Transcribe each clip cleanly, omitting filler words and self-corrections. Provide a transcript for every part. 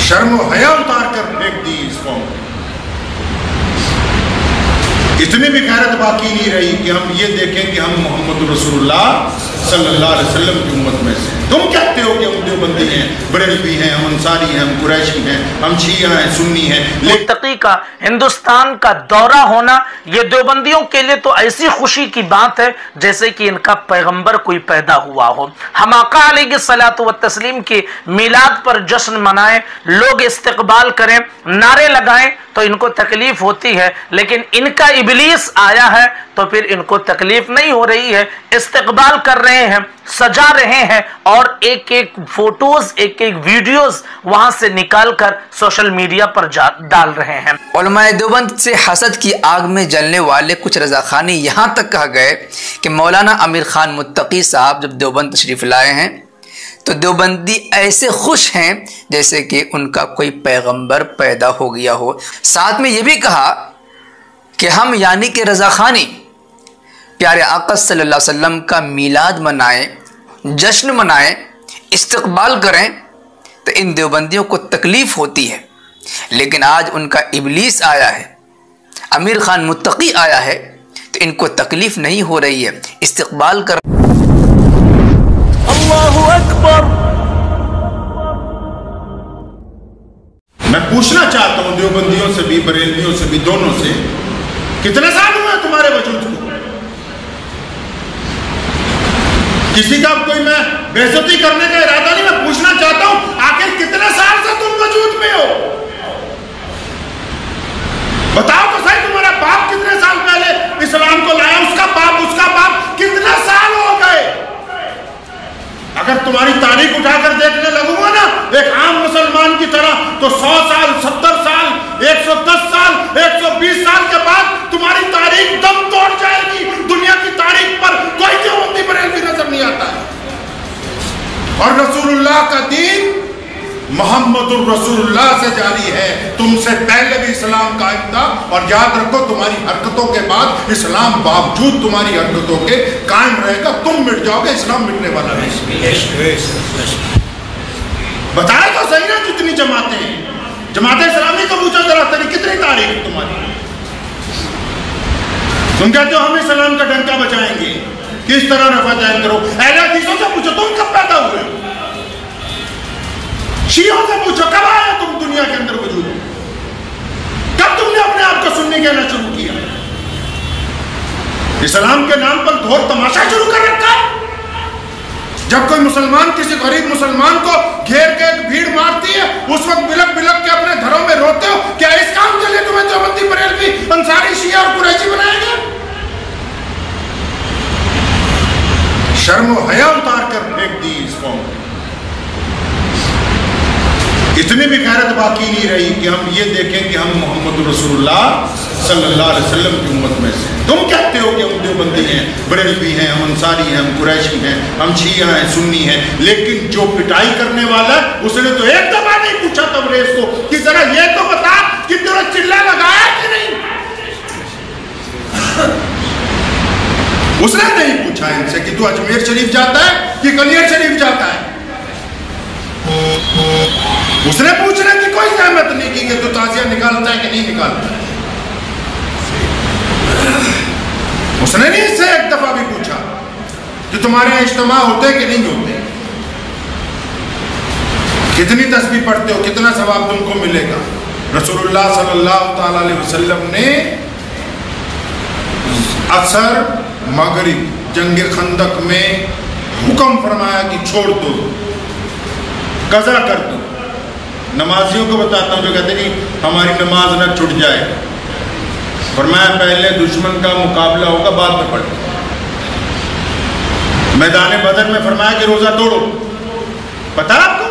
शर्म व हया उतार कर फेंक दी इस कौम को। इतनी भी गैरत बाकी नहीं रही कि हम ये देखें कि हम मोहम्मद रसूलुल्लाह सल्लल्लाहु अलैहि वसल्लम की उम्मत में से। तुम कहते हो कि हम देवबंदी हैं, बरेलवी हैं, हम अंसारी हैं, हम कुरैशी हैं, हम शिया हैं, सुन्नी हैं। मुत्तकी का हिंदुस्तान का दौरा होना ये देवबंदियों के लिए तो ऐसी खुशी की बात है जैसे कि इनका पैगंबर कोई पैदा हुआ हो। हम आका अलैहिस्सलातु व तस्लीम के मिलाद पर जश्न मनाएं, लोग इस्तकबाल करें, नारे लगाएं तो इनको तकलीफ होती है, लेकिन इनका इबलीस आया है तो फिर इनको तकलीफ नहीं हो रही है। इस्तकबाल कर रहे हैं, सजा रहे हैं और एक एक फोटोज, एक एक वीडियोस वहां से निकालकर सोशल मीडिया पर डाल रहे हैं। उलमाए देवबंद से हसद की आग में जलने वाले कुछ रज़ाखानी यहाँ तक कह गए कि मौलाना आमिर खान मुत्तकी साहब जब देवबंद तशरीफ लाए हैं तो देवबंदी ऐसे खुश हैं जैसे कि उनका कोई पैगंबर पैदा हो गया हो। साथ में ये भी कहा कि हम यानी कि रज़ाखानी प्यारे आका सल्लल्लाहु अलैहि वसल्लम का मीलाद मनाएं, जश्न मनाएं, इस्तकबाल करें तो इन देवबंदियों को तकलीफ़ होती है, लेकिन आज उनका इबलीस आया है, आमिर खान मुत्तकी आया है तो इनको तकलीफ़ नहीं हो रही है, इस्तकबाल कर। अल्लाहु अकबर। मैं पूछना चाहता हूं देवबंदियों से भी, बरेलवियों से भी, दोनों से, कितने साल हुए तुम्हारे वजूद को? किसी का कोई मैं बेइज्जती करने का इरादा नहीं, मैं पूछना चाहता हूं आखिर कितने साल से तुम वजूद में हो? बताओ तो सही, तुम्हारा बाप कितने साल पहले इस्लाम को लाया, उसका बाप कितने साल हो गए? अगर तुम्हारी तारीख उठाकर देखने लगूंगा ना एक आम मुसलमान की तरह तो 100 साल, 70 साल, 110 साल, 120 साल के बाद तुम्हारी तारीख दम तोड़ जाएगी। दुनिया की तारीख पर कोई देवबंदी बरेलवी नजर नहीं आता है। और रसूलुल्लाह का दीन मोहम्मदुर रसूलुल्लाह से जारी है। तुमसे पहले भी इस्लाम कायम था और याद रखो तुम्हारी हरकतों के बाद इस्लाम बावजूद तुम्हारी हरकतों के कायम रहेगा। तुम मिट जाओगे, इस्लाम मिटने वाला नहीं। बताया तो सही ना जितनी जमातें हैं, जमात इस्लामी को पूछा जरा तेरी कितनी तारीख तुम्हारी? तुम कहते हो हम इस्लाम का डंका बचाएंगे, किस तरह रफा जाहिर करो। अहले हदीसों से पूछो तुम कब पैदा हुए, शियों से पूछो कब आए तुम दुनिया के अंदर वजूद, कब तुमने अपने आप को सुन्नी कहना शुरू किया? इस्लाम के नाम पर घोर तमाशा शुरू कर रखा है। जब कोई मुसलमान किसी गरीब मुसलमान को घेर के एक भीड़ मारती है उस वक्त बिलक बिलक के अपने घरों में रोते हो। क्या इस काम के लिए तुम्हें देवबंदी, बरेलवी, अंसारी, शिया और कुरैशी बनाया गया? शर्म व हया उतार कर फेंक दी इस कौम को। इतनी भी गैरत बाकी नहीं रही कि हम ये देखें कि हम मोहम्मद रसूलुल्लाह सल्लल्लाहु अलैहि वसल्लम की उम्मत में से। तुम कहते हो कि हम देवबंदी हैं, बरेलवी हैं, हम अंसारी हैं, हम कुरैशी हैं, हम शिया हैं, सुन्नी हैं, लेकिन जो पिटाई करने वाला उसने तो एक दफा नहीं पूछा तबरेज को कि जरा ये तो बता कि तेरा चिल्ला लगाया कि नहीं। उसने नहीं पूछा इनसे कि तू अजमेर शरीफ जाता है कि कलियर शरीफ जाता है। उसने पूछने की कोई जहमत नहीं की कि तू ताजिया निकालता है कि नहीं निकालता है। उसने नहीं इससे एक दफा भी पूछा कि तुम्हारे यहाँ इज्तिमा होते कि नहीं होते, कितनी तस्बीह पढ़ते हो, कितना सवाब तुमको मिलेगा। रसूलुल्लाह सल्लल्लाहु ताला अलैहि वसल्लम ने असर, मगरिब, जंगे खंदक में हुक्म फरमाया कि छोड़ दो, कज़ा कर दो। नमाजियों को बताता हूँ जो कहते हैं कि हमारी नमाज न छूट जाए, फरमाया पहले दुश्मन का मुकाबला होगा बाद में पढ़ो। मैदान बदर में फरमाया कि रोजा तोड़ो, पता आपको?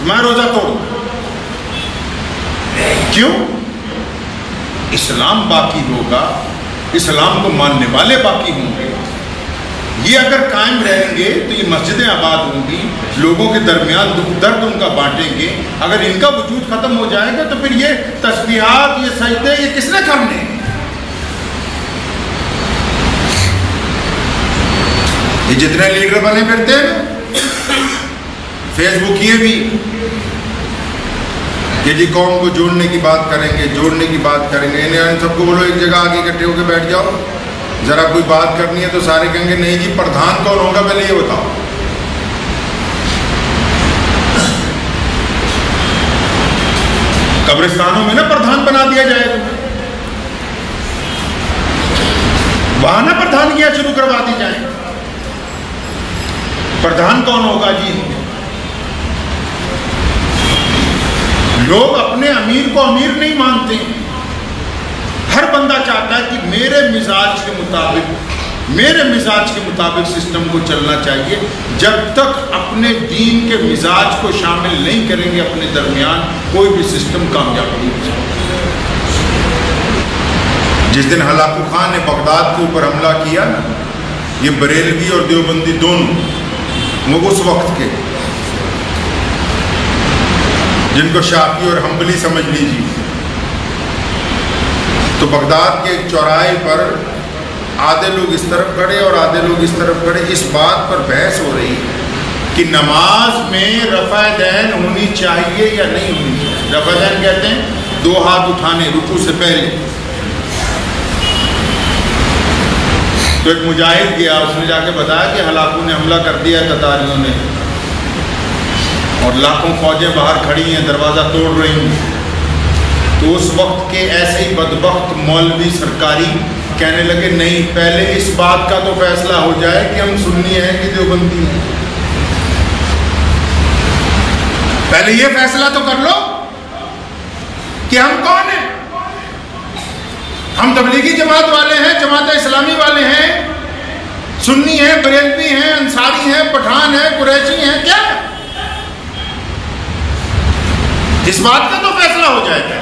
मैं रोजा तोड़ो, क्यों? इस्लाम बाकी होगा, इस्लाम को मानने वाले बाकी होंगे। ये अगर कायम रहेंगे तो ये मस्जिदें आबाद होंगी, लोगों के दरमियान दुख दर्द उनका बांटेंगे। अगर इनका वजूद खत्म हो जाएगा तो फिर ये तस्बीहात, ये सजदे, ये किसने करने? ये जितने लीडर बने फिरते हैं फेसबुक, ये भी कि जी कौम को जोड़ने की बात करेंगे, जोड़ने की बात करेंगे, इन्हें सबको बोलो एक जगह आके इकट्ठे होकर बैठ जाओ, जरा कोई बात करनी है, तो सारे कहेंगे नहीं जी प्रधान कौन होगा पहले ये बताओ। कब्रिस्तानों में ना प्रधान बना दिया जाएगा, वहां ना प्रधानियां शुरू करवा दी जाए। प्रधान कौन होगा जी? लोग अपने अमीर को अमीर नहीं मानते। हर बंदा चाहता है कि मेरे मिजाज के मुताबिक सिस्टम को चलना चाहिए। जब तक अपने दीन के मिजाज को शामिल नहीं करेंगे अपने दरमियान, कोई भी सिस्टम कामयाब नहीं हो सकता। जिस दिन हलाकू खान ने बगदाद के ऊपर हमला किया ना, ये बरेलवी और देवबंदी दोनों, वो उस वक्त के जिनको शाफी और हम्बली समझ लीजिए, तो बगदाद के एक चौराहे पर आधे लोग इस तरफ खड़े और आधे लोग इस तरफ खड़े, इस बात पर बहस हो रही है कि नमाज में रफ़ा दैन होनी चाहिए या नहीं होनी चाहिए। रफ़ा दैन कहते हैं 2 हाथ उठाने रुकू से पहले। तो एक मुजाहिद गया, उसने जाके बताया कि हलाकू ने हमला कर दिया ततारियों ने और लाखों फौजें बाहर खड़ी हैं, दरवाज़ा तोड़ रही हैं। तो उस वक्त के ऐसे ही बदबख्त मौलवी सरकारी कहने लगे नहीं, पहले इस बात का तो फैसला हो जाए कि हम सुन्नी हैं कि देवबंदी हैं। पहले ये फैसला तो कर लो कि हम कौन हैं। हम तबलीगी जमात वाले हैं, जमात इस्लामी वाले हैं, सुन्नी हैं, बरेलवी हैं, अंसारी हैं, पठान हैं, कुरैशी हैं, क्या? इस बात का तो फैसला हो जाएगा।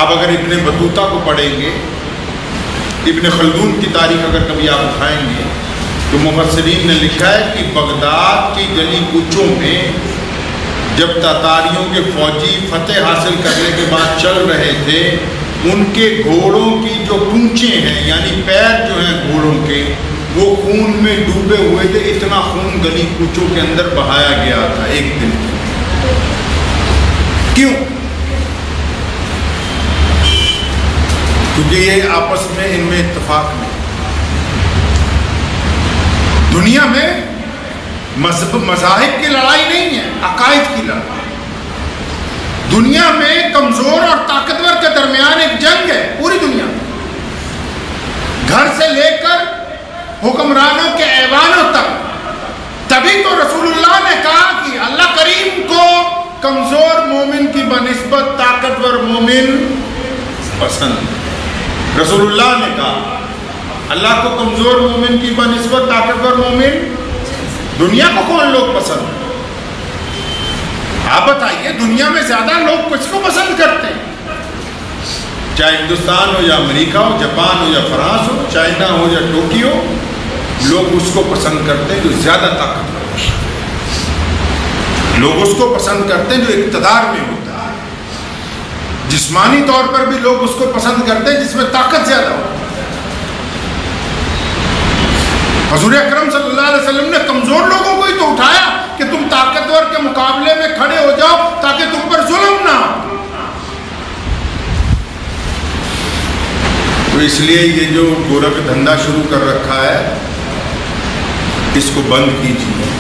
आप अगर इब्ने बतूता को पढ़ेंगे, इब्ने खल्दून की तारीख अगर कभी आप उठाएंगे, तो मुफस्सिरीन ने लिखा है कि बगदाद की गली कूचों में जब तातारियों के फौजी फतेह हासिल करने के बाद चल रहे थे, उनके घोड़ों की जो पूंछें हैं यानी पैर जो हैं घोड़ों के, वो खून में डूबे हुए थे। इतना खून गली कूचों के अंदर बहाया गया था एक दिन। क्यों? क्योंकि ये आपस में इनमें इत्तेफाक नहीं। दुनिया में मज़ाहिब की लड़ाई नहीं है, अकायद की लड़ाई। दुनिया में कमजोर और ताकतवर के दरमियान एक जंग है पूरी दुनिया में। घर से लेकर हुक्मरानों के ऐवानों तक। तभी तो रसूलुल्लाह ने कहा कि अल्लाह करीम को कमजोर मोमिन की बनिस्बत ताकतवर मोमिन पसंद। रसूलुल्लाह ने कहा अल्लाह को कमजोर मोमिन की बनिस्बत ताकतवर मोमिन। दुनिया को कौन लोग पसंद? आप बताइए, दुनिया में ज्यादा लोग किसको पसंद करते हैं? चाहे हिंदुस्तान हो या अमेरिका हो, जापान हो या फ्रांस हो, चाइना हो या टोक्यो, लोग उसको पसंद करते हैं जो ज्यादा ताकतवर है। लोग उसको पसंद करते हैं जो इक़्तिदार में होता है। जिस्मानी तौर पर भी लोग उसको पसंद करते हैं जिसमें ताकत ज्यादा हो। हुज़ूर अकरम सल्लल्लाहु अलैहि वसल्लम ने कमजोर लोगों को ही तो उठाया कि तुम ताकतवर के मुकाबले में खड़े हो जाओ ताकि तुम पर जुल्म ना हो। तो इसलिए ये जो गोरख धंधा शुरू कर रखा है, इसको बंद कीजिए।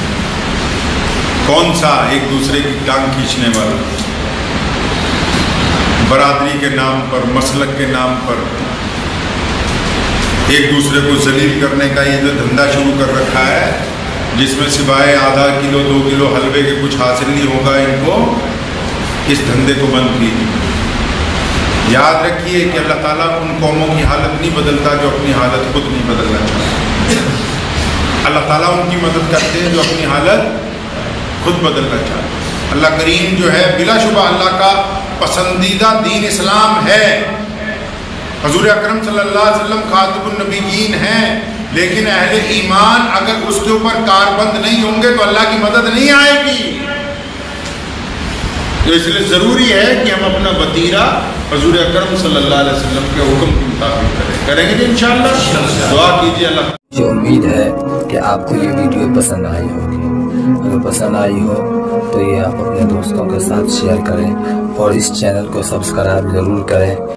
कौन सा एक दूसरे की टांग खींचने वाला, बरादरी के नाम पर, मसलक के नाम पर एक दूसरे को जलील करने का ये जो धंधा शुरू कर रखा है, जिसमें सिवाय आधा किलो 2 किलो हलवे के कुछ हासिल नहीं होगा इनको, इस धंधे को बंद कीजिए। याद रखिए कि अल्लाह ताला उन कौमों की हालत नहीं बदलता जो अपनी हालत खुद नहीं बदलना चाहते। अल्लाह ताला उनकी मदद करते हैं जो अपनी हालत खुद बदलना चाहते हैं। अल्लाह करीम जो है बिलाशुबा अल्लाह का पसंदीदा दीन इस्लाम है। हुज़ूर अकरम सल्लल्लाहु अलैहि वसल्लम खातिबुन नबीयीन हैं, लेकिन अहले ईमान अगर उसके ऊपर कारबंद नहीं होंगे तो अल्लाह की मदद नहीं आएगी। तो इसलिए ज़रूरी है कि हम अपना वतीरा हुज़ूर अकरम सल्लल्लाहु अलैहि वसल्लम के हुक्म के मुताबिक करेंगे तो इंशाअल्लाह। दुआ कीजिए अल्लाह। मुझे उम्मीद है कि आपको ये वीडियो पसंद आई होगी। में पसंद आई हो तो ये आप अपने दोस्तों के साथ शेयर करें और इस चैनल को सब्सक्राइब ज़रूर करें।